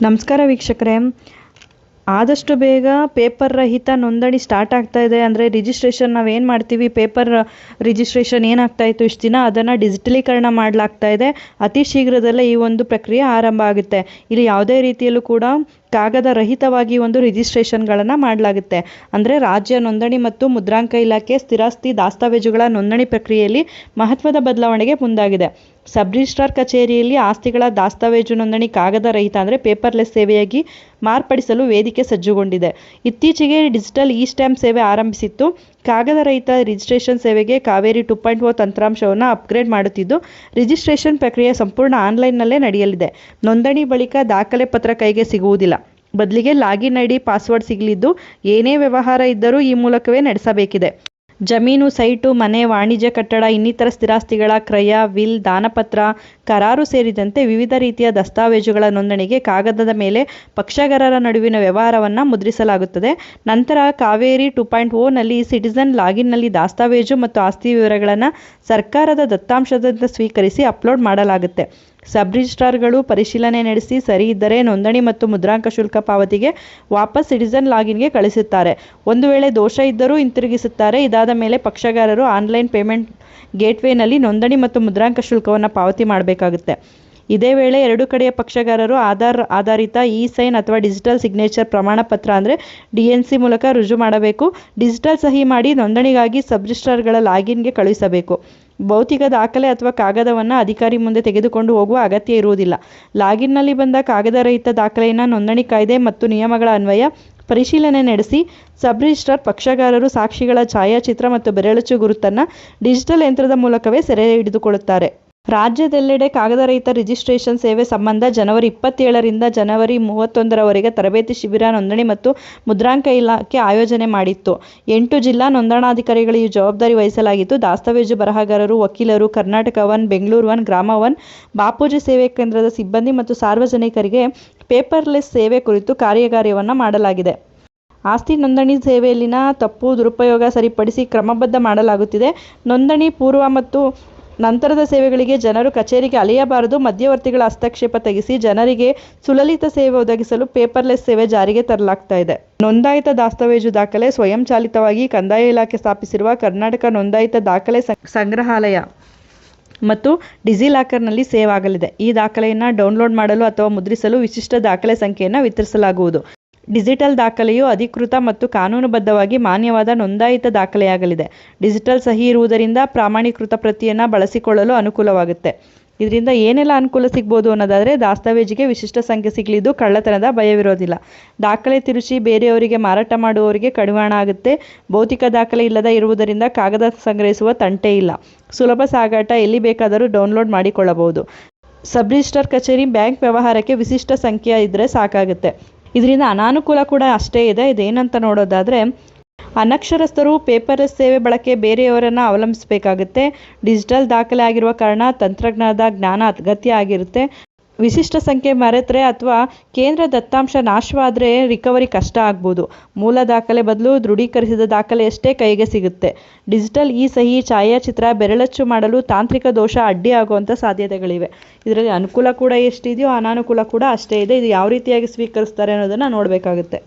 ನಮಸ್ಕಾರ ವೀಕ್ಷಕರೇ, ಆದಷ್ಟು ಬೇಗ ಪೇಪರ್ ರಹಿತ ನೋಂದಣಿ ಸ್ಟಾರ್ಟ್ ಆಗ್ತಾ ಇದೆ. ಅಂದರೆ ರಿಜಿಸ್ಟ್ರೇಷನ್ ನಾವೇನು ಮಾಡ್ತೀವಿ, ಪೇಪರ್ ರಿಜಿಸ್ಟ್ರೇಷನ್ ಏನಾಗ್ತಾ ಇತ್ತು ಇಷ್ಟು ದಿನ, ಅದನ್ನು ಡಿಜಿಟಲೀಕರಣ ಮಾಡಲಾಗ್ತಾ ಇದೆ. ಅತಿ ಶೀಘ್ರದಲ್ಲೇ ಈ ಒಂದು ಪ್ರಕ್ರಿಯೆ ಆರಂಭ ಆಗುತ್ತೆ. ಇಲ್ಲಿ ಯಾವುದೇ ರೀತಿಯಲ್ಲೂ ಕೂಡ ಕಾಗದ ರಹಿತವಾಗಿ ಒಂದು ರಿಜಿಸ್ಟ್ರೇಷನ್ಗಳನ್ನು ಮಾಡಲಾಗುತ್ತೆ. ಅಂದರೆ ರಾಜ್ಯ ನೋಂದಣಿ ಮತ್ತು ಮುದ್ರಾಂಕ ಇಲಾಖೆ ಸ್ಥಿರಾಸ್ತಿ ದಾಸ್ತಾವೇಜುಗಳ ನೋಂದಣಿ ಪ್ರಕ್ರಿಯೆಯಲ್ಲಿ ಮಹತ್ವದ ಬದಲಾವಣೆಗೆ ಮುಂದಾಗಿದೆ. ಸಬ್ ರಿಜಿಸ್ಟ್ರಾರ್ ಕಚೇರಿಯಲ್ಲಿ ಆಸ್ತಿಗಳ ದಾಸ್ತಾವೇಜು ನೋಂದಣಿ ಕಾಗದ ರಹಿತ ಅಂದರೆ ಪೇಪರ್ಲೆಸ್ ಸೇವೆಯಾಗಿ ಮಾರ್ಪಡಿಸಲು ವೇದಿಕೆ ಸಜ್ಜುಗೊಂಡಿದೆ. ಇತ್ತೀಚೆಗೆ ಡಿಜಿಟಲ್ ಇ ಸ್ಟ್ಯಾಂಪ್ ಸೇವೆ ಆರಂಭಿಸಿತ್ತು. ಕಾಗದ ರಹಿತ ರಿಜಿಸ್ಟ್ರೇಷನ್ ಸೇವೆಗೆ ಕಾವೇರಿ 2.0 ತಂತ್ರಾಂಶವನ್ನು ಅಪ್ಗ್ರೇಡ್ ಮಾಡುತ್ತಿದ್ದು, ರಿಜಿಸ್ಟ್ರೇಷನ್ ಪ್ರಕ್ರಿಯೆ ಸಂಪೂರ್ಣ ಆನ್ಲೈನ್ನಲ್ಲೇ ನಡೆಯಲಿದೆ. ನೋಂದಣಿ ಬಳಿಕ ದಾಖಲೆ ಪತ್ರ ಕೈಗೆ ಸಿಗುವುದಿಲ್ಲ. ಬದಲಿಗೆ ಲಾಗಿನ್ ಐಡಿ, ಪಾಸ್ವರ್ಡ್ ಸಿಗಲಿದ್ದು, ಏನೇ ವ್ಯವಹಾರ ಇದ್ದರೂ ಈ ಮೂಲಕವೇ ನಡೆಸಬೇಕಿದೆ. ಜಮೀನು, ಸೈಟು, ಮನೆ, ವಾಣಿಜ್ಯ ಕಟ್ಟಡ, ಇನ್ನಿತರ ಸ್ಥಿರಾಸ್ತಿಗಳ ಕ್ರಯ, ವಿಲ್, ದಾನಪತ್ರ, ಕರಾರು ಸೇರಿದಂತೆ ವಿವಿಧ ರೀತಿಯ ದಸ್ತಾವೇಜುಗಳ ನೋಂದಣಿಗೆ ಕಾಗದದ ಮೇಲೆ ಪಕ್ಷಗಾರರ ನಡುವಿನ ವ್ಯವಹಾರವನ್ನು ಮುದ್ರಿಸಲಾಗುತ್ತದೆ. ನಂತರ ಕಾವೇರಿ 2.0 ನಲ್ಲಿ ಸಿಟಿಸನ್ ಲಾಗಿನ್ನಲ್ಲಿ ದಾಸ್ತಾವೇಜು ಮತ್ತು ಆಸ್ತಿ ವಿವರಗಳನ್ನು ಸರ್ಕಾರದ ದತ್ತಾಂಶದಿಂದ ಸ್ವೀಕರಿಸಿ ಅಪ್ಲೋಡ್ ಮಾಡಲಾಗುತ್ತೆ. ಸಬ್ ರಿಜಿಸ್ಟ್ರಾರ್ಗಳು ಪರಿಶೀಲನೆ ನಡೆಸಿ ಸರಿ ಇದ್ದರೆ ನೋಂದಣಿ ಮತ್ತು ಮುದ್ರಾಂಕ ಶುಲ್ಕ ಪಾವತಿಗೆ ವಾಪಸ್ ಸಿಟಿಸನ್ ಲಾಗಿನ್ಗೆ ಕಳಿಸುತ್ತಾರೆ. ಒಂದು ವೇಳೆ ದೋಷ ಇದ್ದರೂ ಹಿಂತಿರುಗಿಸುತ್ತಾರೆ. ಇದಾದ ಮೇಲೆ ಪಕ್ಷಗಾರರು ಆನ್ಲೈನ್ ಪೇಮೆಂಟ್ ಗೇಟ್ವೇನಲ್ಲಿ ನೋಂದಣಿ ಮತ್ತು ಮುದ್ರಾಂಕ ಶುಲ್ಕವನ್ನು ಪಾವತಿ ಮಾಡಬೇಕಾಗುತ್ತೆ. ಇದೇ ವೇಳೆ ಎರಡು ಕಡೆಯ ಪಕ್ಷಗಾರರು ಆಧಾರ್ ಆಧಾರಿತ ಇ-ಸೈನ್ ಅಥವಾ ಡಿಜಿಟಲ್ ಸಿಗ್ನೇಚರ್ ಪ್ರಮಾಣ ಪತ್ರ ಅಂದರೆ DNC ಮೂಲಕ ರುಜು ಮಾಡಬೇಕು. ಡಿಜಿಟಲ್ ಸಹಿ ಮಾಡಿ ನೋಂದಣಿಗಾಗಿ ಸಬ್ ರಿಜಿಸ್ಟ್ರಾರ್ಗಳ ಲಾಗಿನ್ಗೆ ಕಳುಹಿಸಬೇಕು. ಭೌತಿಕ ದಾಖಲೆ ಅಥವಾ ಕಾಗದವನ್ನು ಅಧಿಕಾರಿ ಮುಂದೆ ತೆಗೆದುಕೊಂಡು ಹೋಗುವ ಅಗತ್ಯ ಇರುವುದಿಲ್ಲ. ಲಾಗಿನ್ನಲ್ಲಿ ಬಂದ ಕಾಗದ ರಹಿತ ದಾಖಲೆಯನ್ನು ನೋಂದಣಿ ಕಾಯ್ದೆ ಮತ್ತು ನಿಯಮಗಳ ಅನ್ವಯ ಪರಿಶೀಲನೆ ನಡೆಸಿ ಸಬ್ ರಿಜಿಸ್ಟ್ರಾರ್ ಪಕ್ಷಗಾರರು ಸಾಕ್ಷಿಗಳ ಛಾಯಾಚಿತ್ರ ಮತ್ತು ಬೆರಳಚ್ಚು ಗುರುತನ್ನು ಡಿಜಿಟಲ್ ಯಂತ್ರದ ಮೂಲಕವೇ ಸೆರೆ ಹಿಡಿದುಕೊಳ್ಳುತ್ತಾರೆ. ರಾಜ್ಯದೆಲ್ಲೆಡೆ ಕಾಗದರಹಿತ ರಿಜಿಸ್ಟ್ರೇಷನ್ ಸೇವೆ ಸಂಬಂಧ ಜನವರಿ 27ರಿಂದ ಜನವರಿ 31ರವರೆಗೆ ತರಬೇತಿ ಶಿಬಿರ ನೋಂದಣಿ ಮತ್ತು ಮುದ್ರಾಂಕ ಇಲಾಖೆ ಆಯೋಜನೆ ಮಾಡಿತ್ತು. 8 ಜಿಲ್ಲಾ ನೋಂದಣಾಧಿಕಾರಿಗಳಿಗೆ ಜವಾಬ್ದಾರಿ ವಹಿಸಲಾಗಿತ್ತು. ದಾಸ್ತಾವೇಜು ಬರಹಗಾರರು, ವಕೀಲರು, ಕರ್ನಾಟಕ 1, ಬೆಂಗಳೂರು 1, ಗ್ರಾಮ 1, ಬಾಪೂಜಿ ಸೇವೆ ಕೇಂದ್ರದ ಸಿಬ್ಬಂದಿ ಮತ್ತು ಸಾರ್ವಜನಿಕರಿಗೆ ಪೇಪರ್ಲೆಸ್ ಸೇವೆ ಕುರಿತು ಕಾರ್ಯಾಗಾರವನ್ನು ಮಾಡಲಾಗಿದೆ. ಆಸ್ತಿ ನೋಂದಣಿ ಸೇವೆಯಲ್ಲಿನ ತಪ್ಪು, ದುರುಪಯೋಗ ಸರಿಪಡಿಸಿ ಕ್ರಮಬದ್ಧ ಮಾಡಲಾಗುತ್ತಿದೆ. ನೋಂದಣಿ ಪೂರ್ವ ಮತ್ತು ನಂತರದ ಸೇವೆಗಳಿಗೆ ಜನರು ಕಚೇರಿಗೆ ಅಲೆಯಬಾರದು. ಮಧ್ಯವರ್ತಿಗಳ ಹಸ್ತಕ್ಷೇಪ ತಗ್ಗಿಸಿ ಜನರಿಗೆ ಸುಲಲಿತ ಸೇವೆ ಒದಗಿಸಲು ಪೇಪರ್ಲೆಸ್ ಸೇವೆ ಜಾರಿಗೆ ತರಲಾಗ್ತಾ ಇದೆ. ನೋಂದಾಯಿತ ದಾಸ್ತಾವೇಜು ದಾಖಲೆ ಸ್ವಯಂಚಾಲಿತವಾಗಿ ಕಂದಾಯ ಇಲಾಖೆ ಸ್ಥಾಪಿಸಿರುವ ಕರ್ನಾಟಕ ನೋಂದಾಯಿತ ದಾಖಲೆ ಸಂಗ್ರಹಾಲಯ ಮತ್ತು ಡಿಜಿಲಾಕರ್ನಲ್ಲಿ ಸೇವ್ ಆಗಲಿದೆ. ಈ ದಾಖಲೆಯನ್ನು ಡೌನ್ಲೋಡ್ ಮಾಡಲು ಅಥವಾ ಮುದ್ರಿಸಲು ವಿಶಿಷ್ಟ ದಾಖಲೆ ಸಂಖ್ಯೆಯನ್ನು ವಿತರಿಸಲಾಗುವುದು. ಡಿಜಿಟಲ್ ದಾಖಲೆಯು ಅಧಿಕೃತ ಮತ್ತು ಕಾನೂನುಬದ್ಧವಾಗಿ ಮಾನ್ಯವಾದ ನೋಂದಾಯಿತ ದಾಖಲೆಯಾಗಲಿದೆ. ಡಿಜಿಟಲ್ ಸಹಿ ಇರುವುದರಿಂದ ಪ್ರಾಮಾಣೀಕೃತ ಪ್ರತಿಯನ್ನು ಬಳಸಿಕೊಳ್ಳಲು ಅನುಕೂಲವಾಗುತ್ತೆ. ಇದರಿಂದ ಏನೆಲ್ಲ ಅನುಕೂಲ ಸಿಗ್ಬೋದು ಅನ್ನೋದಾದರೆ, ದಾಸ್ತಾವೇಜಿಗೆ ವಿಶಿಷ್ಟ ಸಂಖ್ಯೆ ಸಿಗಲಿದ್ದು ಕಳ್ಳತನದ ಭಯವಿರೋದಿಲ್ಲ. ದಾಖಲೆ ತಿರುಚಿ ಬೇರೆಯವರಿಗೆ ಮಾರಾಟ ಮಾಡುವವರಿಗೆ ಕಡಿವಾಣ ಆಗುತ್ತೆ. ಭೌತಿಕ ದಾಖಲೆ ಇಲ್ಲದ ಇರುವುದರಿಂದ ಕಾಗದ ಸಂಗ್ರಹಿಸುವ ತಂಟೆ ಇಲ್ಲ. ಸುಲಭ ಸಾಗಾಟ, ಎಲ್ಲಿ ಬೇಕಾದರೂ ಡೌನ್ಲೋಡ್ ಮಾಡಿಕೊಳ್ಳಬಹುದು. ಸಬ್ ರಿಜಿಸ್ಟ್ರಾರ್ ಕಚೇರಿ, ಬ್ಯಾಂಕ್ ವ್ಯವಹಾರಕ್ಕೆ ವಿಶಿಷ್ಟ ಸಂಖ್ಯೆ ಇದ್ದರೆ ಸಾಕಾಗುತ್ತೆ. ಇದರಿಂದ ಅನಾನುಕೂಲ ಕೂಡ ಅಷ್ಟೇ ಇದೆ. ಇದೇನಂತ ನೋಡೋದಾದರೆ, ಅನಕ್ಷರಸ್ಥರು ಪೇಪರ್ಲೆಸ್ ಸೇವೆ ಬಳಕೆ ಬೇರೆಯವರನ್ನು ಅವಲಂಬಿಸಬೇಕಾಗುತ್ತೆ. ಡಿಜಿಟಲ್ ದಾಖಲೆ ಆಗಿರುವ ಕಾರಣ ತಂತ್ರಜ್ಞಾನದ ಜ್ಞಾನ ಅಗತ್ಯ ಆಗಿರುತ್ತೆ. ವಿಶಿಷ್ಟ ಸಂಖ್ಯೆ ಮರೆತರೆ ಅಥವಾ ಕೇಂದ್ರ ದತ್ತಾಂಶ ನಾಶವಾದರೆ ರಿಕವರಿ ಕಷ್ಟ ಆಗ್ಬೋದು. ಮೂಲ ದಾಖಲೆ ಬದಲು ದೃಢೀಕರಿಸಿದ ದಾಖಲೆಯಷ್ಟೇ ಕೈಗೆ ಸಿಗುತ್ತೆ. ಡಿಜಿಟಲ್ ಸಹಿ, ಛಾಯಾಚಿತ್ರ, ಬೆರಳಚ್ಚು ಮಾಡಲು ತಾಂತ್ರಿಕ ದೋಷ ಅಡ್ಡಿ ಆಗುವಂಥ ಸಾಧ್ಯತೆಗಳಿವೆ. ಇದರಲ್ಲಿ ಅನುಕೂಲ ಕೂಡ ಎಷ್ಟಿದೆಯೋ ಅನಾನುಕೂಲ ಕೂಡ ಅಷ್ಟೇ ಇದೆ. ಇದು ಯಾವ ರೀತಿಯಾಗಿ ಸ್ವೀಕರಿಸ್ತಾರೆ ಅನ್ನೋದನ್ನು ನೋಡಬೇಕಾಗುತ್ತೆ.